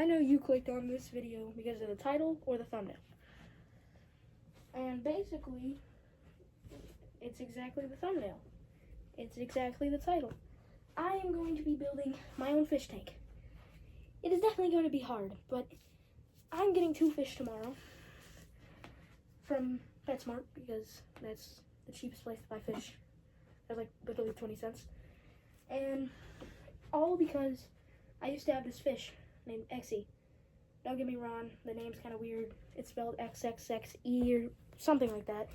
I know you clicked on this video because of the title or the thumbnail. And basically, it's exactly the thumbnail. It's exactly the title. I am going to be building my own fish tank. It is definitely going to be hard, but I'm getting 2 fish tomorrow from PetSmart because that's the cheapest place to buy fish. They're like literally 20 cents. And all because I used to have this fish named Exy. Don't get me wrong, the name's kind of weird. It's spelled XXXE or something like that.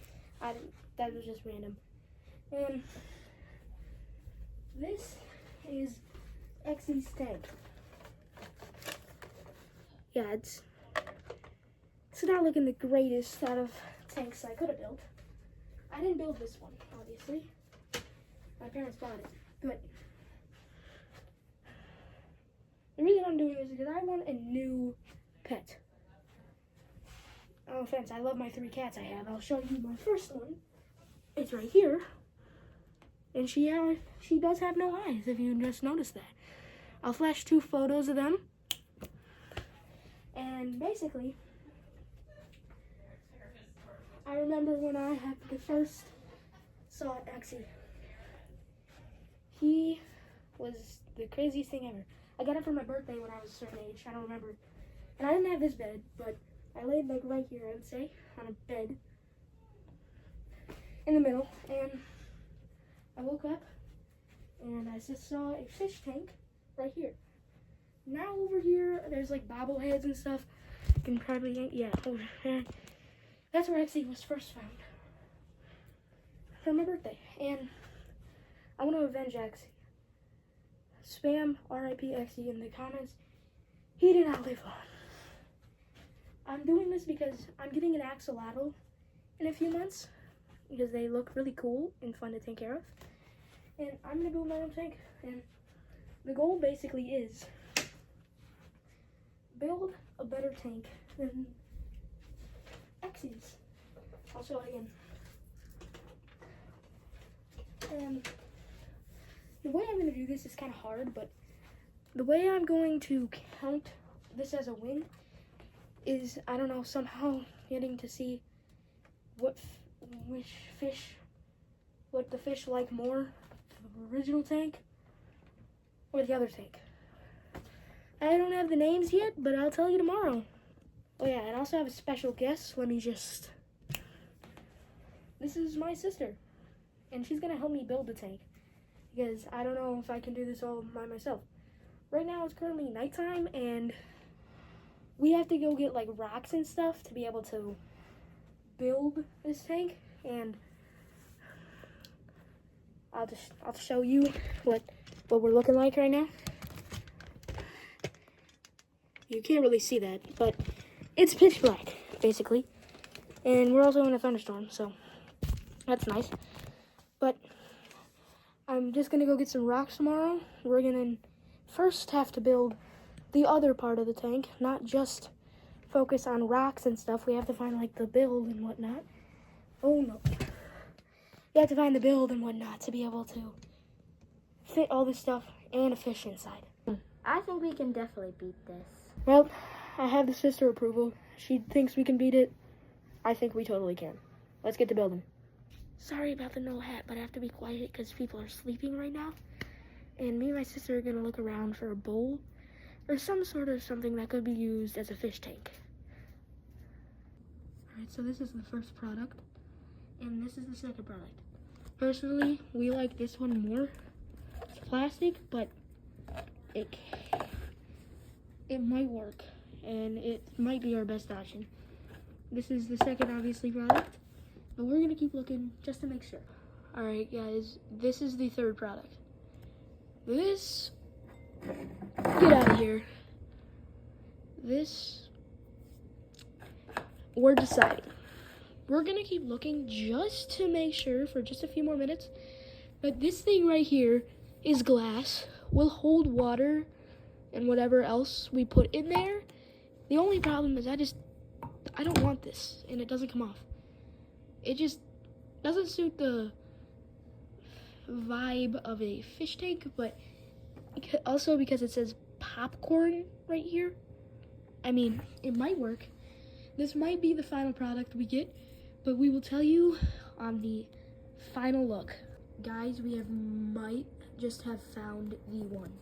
That was just random. And this is Exy's tank. Yeah, it's not looking the greatest out of tanks I could have built. I didn't build this one, obviously. My parents bought it. But the reason I'm doing this is because I want a new pet. No offense, I love my 3 cats I have. I'll show you my first one. It's right here. And she does have no eyes, if you just noticed that. I'll flash 2 photos of them. And basically, I remember when I had the first saw Exy. He was the craziest thing ever. I got it for my birthday when I was a certain age. I don't remember. And I didn't have this bed, but I laid like right here, I would say, on a bed in the middle. And I woke up and I just saw a fish tank right here. Now over here, there's like bobbleheads and stuff. You can probably, yeah, over there. That's where Exy was first found. For my birthday. And I want to avenge Exy. Spam RIP Exy in the comments. He did not live long. I'm doing this because I'm getting an axolotl in a few months because they look really cool and fun to take care of. And I'm going to build my own tank. And the goal basically is build a better tank than Exy's. I'll show it again. And the way I'm going to do this is kind of hard, but the way I'm going to count this as a win is, I don't know, somehow getting to see what the fish like more, the original tank or the other tank. I don't have the names yet, but I'll tell you tomorrow. Oh yeah, and I also have a special guest. This is my sister, and she's gonna help me build the tank because I don't know if I can do this all by myself. Right now it's currently nighttime, and we have to go get like rocks and stuff to be able to build this tank. And I'll show you what we're looking like right now. You can't really see that, but it's pitch black, basically. And we're also in a thunderstorm, so that's nice. But I'm just gonna go get some rocks tomorrow. We're gonna first have to build the other part of the tank, not just focus on rocks and stuff. We have to find like the build and whatnot. Oh no. You have to find the build and whatnot to be able to fit all this stuff and a fish inside. I think we can definitely beat this. Well, I have the sister approval. She thinks we can beat it. I think we totally can. Let's get to building. Sorry about the no hat, but I have to be quiet because people are sleeping right now. And me and my sister are going to look around for a bowl or some sort of something that could be used as a fish tank. Alright, so this is the first product, and this is the second product. Personally, we like this one more. It's plastic, but it might work, and it might be our best option. This is the second, obviously, product, but we're gonna keep looking just to make sure. All right, guys, this is the third product. This, get out of here. This, we're deciding. We're gonna keep looking just to make sure for just a few more minutes, but this thing right here is glass, will hold water and whatever else we put in there. The only problem is I don't want this, and it doesn't come off. It just doesn't suit the vibe of a fish tank, but also because it says popcorn right here. I mean, it might work. This might be the final product we get, but we will tell you on the final look. Guys, we might just have found the one.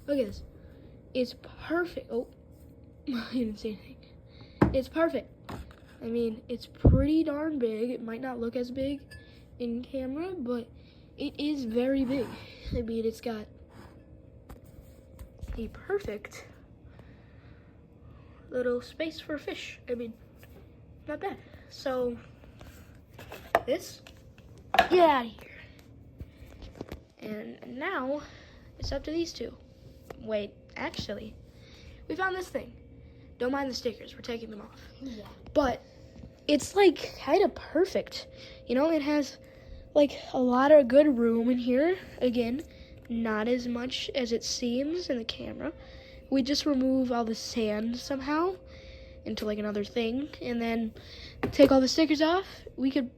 Look at this. It's perfect. Oh, I didn't say anything. It's perfect. I mean, it's pretty darn big. It might not look as big in camera, but it is very big. I mean, it's got the perfect little space for a fish. I mean, not bad. So, this, get out of here. And now, it's up to these two. Wait, actually, we found this thing. Don't mind the stickers, we're taking them off. Yeah. But it's like kind of perfect. You know, it has like a lot of good room in here. Again, not as much as it seems in the camera. We just remove all the sand somehow into like another thing and then take all the stickers off. We could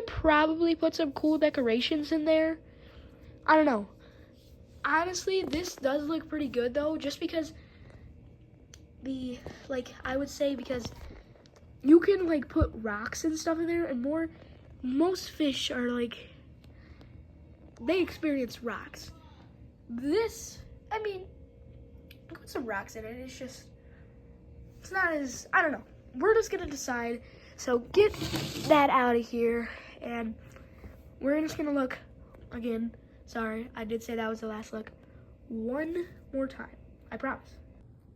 probably put some cool decorations in there. I don't know. Honestly, this does look pretty good though, just because I would say because you can like put rocks and stuff in there, and most fish are like, they experience rocks. This, I mean, put some rocks in it. It's not as, I don't know. We're just gonna decide. So get that out of here, and we're just gonna look again. Sorry, I did say that was the last look. One more time, I promise.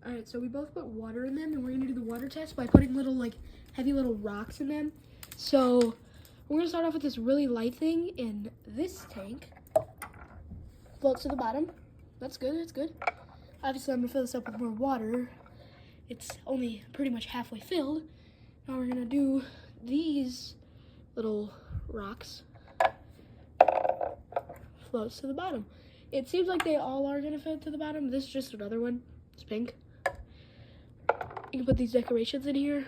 All right, so we both put water in them, and we're gonna do the water test by putting little like heavy little rocks in them. So we're gonna start off with this really light thing, and this tank floats to the bottom. That's good, that's good. Obviously, I'm gonna fill this up with more water. It's only pretty much halfway filled. Now we're gonna do these little rocks. Floats to the bottom. It seems like they all are gonna fit to the bottom. This is just another one. It's pink. You can put these decorations in here.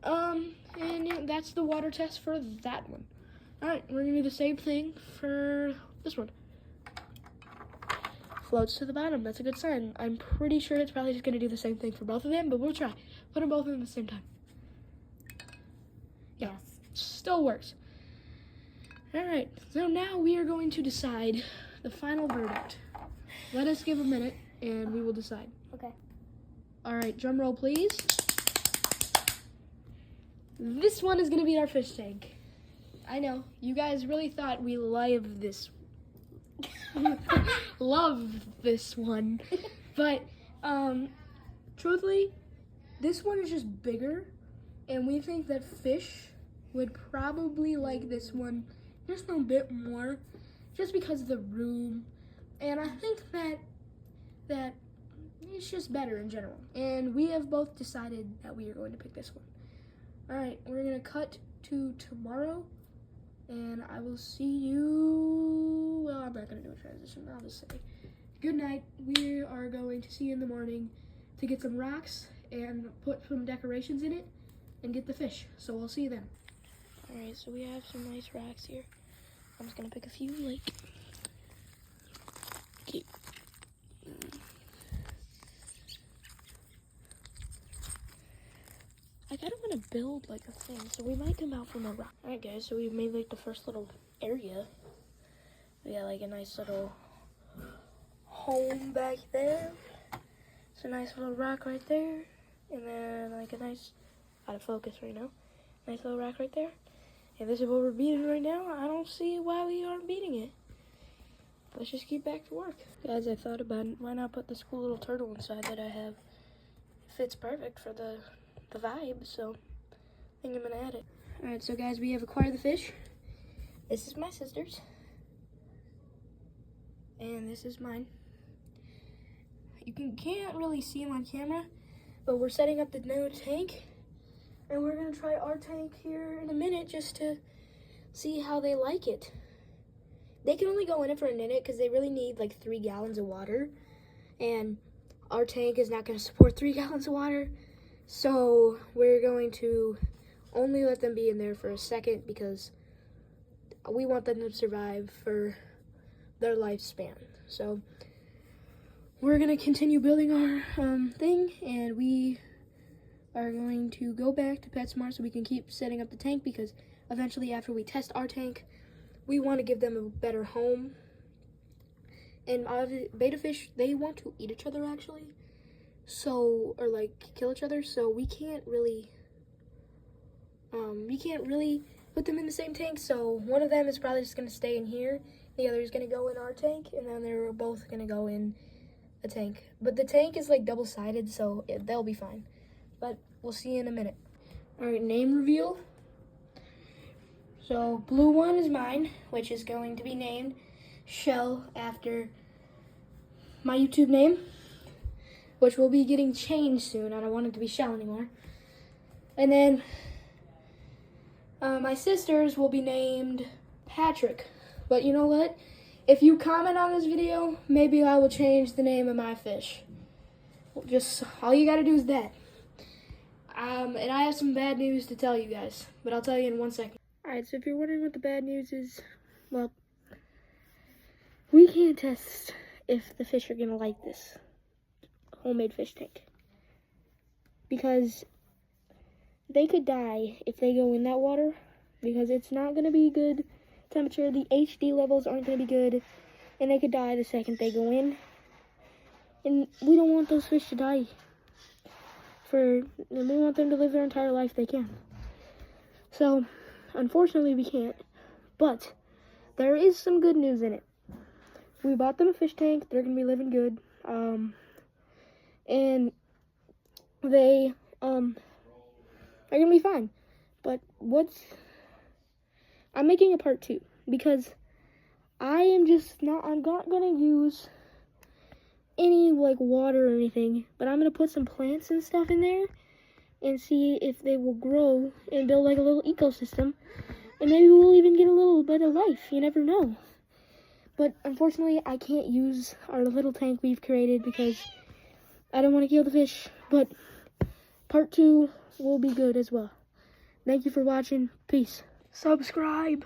And yeah, that's the water test for that one. All right, we're gonna do the same thing for this one. Floats to the bottom. That's a good sign. I'm pretty sure it's probably just gonna do the same thing for both of them, but we'll try. Put them both in at the same time. Yeah, Yes. still works. All right, so now we are going to decide the final verdict. Let us give a minute, and we will decide. Okay. All right, drum roll, please. This one is gonna be our fish tank. I know, you guys really thought we love this one, but truthfully, this one is just bigger, and we think that fish would probably like this one just a bit more, just because of the room, and I think that it's just better in general. And we have both decided that we are going to pick this one. All right, we're gonna cut to tomorrow, and I will see you. Well, I'm not gonna do a transition. I'll just say good night. We are going to see you in the morning to get some rocks and put some decorations in it and get the fish. So we'll see you then. All right, so we have some nice rocks here. I'm just gonna pick a few, like, okay. I kind of want to build like a thing, so we might come out from a rock. All right, guys, so we've made like the first little area. We got like a nice little home back there. It's a nice little rock right there, and then like a nice, out of focus right now, nice little rock right there. And this is what we're beating right now. I don't see why we aren't beating it. Let's just get back to work. Guys, I thought about it. Why not put this cool little turtle inside that I have? It fits perfect for the vibe, so I think I'm gonna add it. All right, so guys, we have acquired the fish. This is my sister's, and this is mine. You can't really see them on camera, but we're setting up the new tank, and we're gonna try our tank here in a minute just to see how they like it. They can only go in it for a minute because they really need like 3 gallons of water, and our tank is not gonna support 3 gallons of water. So we're going to only let them be in there for a second because we want them to survive for their lifespan. So we're gonna continue building our thing, and we are going to go back to PetSmart so we can keep setting up the tank, because eventually after we test our tank, we want to give them a better home. And betta fish, they want to eat each other actually, so, or like kill each other, so we can't really put them in the same tank. So one of them is probably just gonna stay in here, the other is gonna go in our tank, and then they're both gonna go in a tank. But the tank is like double-sided, so they'll be fine. But we'll see you in a minute. All right, name reveal. So blue one is mine, which is going to be named Shell after my YouTube name, which will be getting changed soon. I don't want it to be Shell anymore. And then my sister's will be named Patrick. But you know what? If you comment on this video, maybe I will change the name of my fish. Just all you gotta do is that. And I have some bad news to tell you guys, but I'll tell you in 1 second. Alright, so if you're wondering what the bad news is, well, we can't test if the fish are gonna like this homemade fish tank, because they could die if they go in that water, because it's not gonna be good temperature. The HD levels aren't gonna be good, and they could die the second they go in. And we don't want those fish to die. We want them to live their entire life they can. So, unfortunately, we can't. But there is some good news in it. We bought them a fish tank. They're gonna be living good. And they are gonna be fine. But I'm making a part 2, because I'm not gonna use any like water or anything, but I'm gonna put some plants and stuff in there and see if they will grow and build like a little ecosystem, and maybe we'll even get a little bit of life. You never know. But unfortunately, I can't use our little tank we've created because I don't want to kill the fish. But part 2 will be good as well. Thank you for watching. Peace. Subscribe.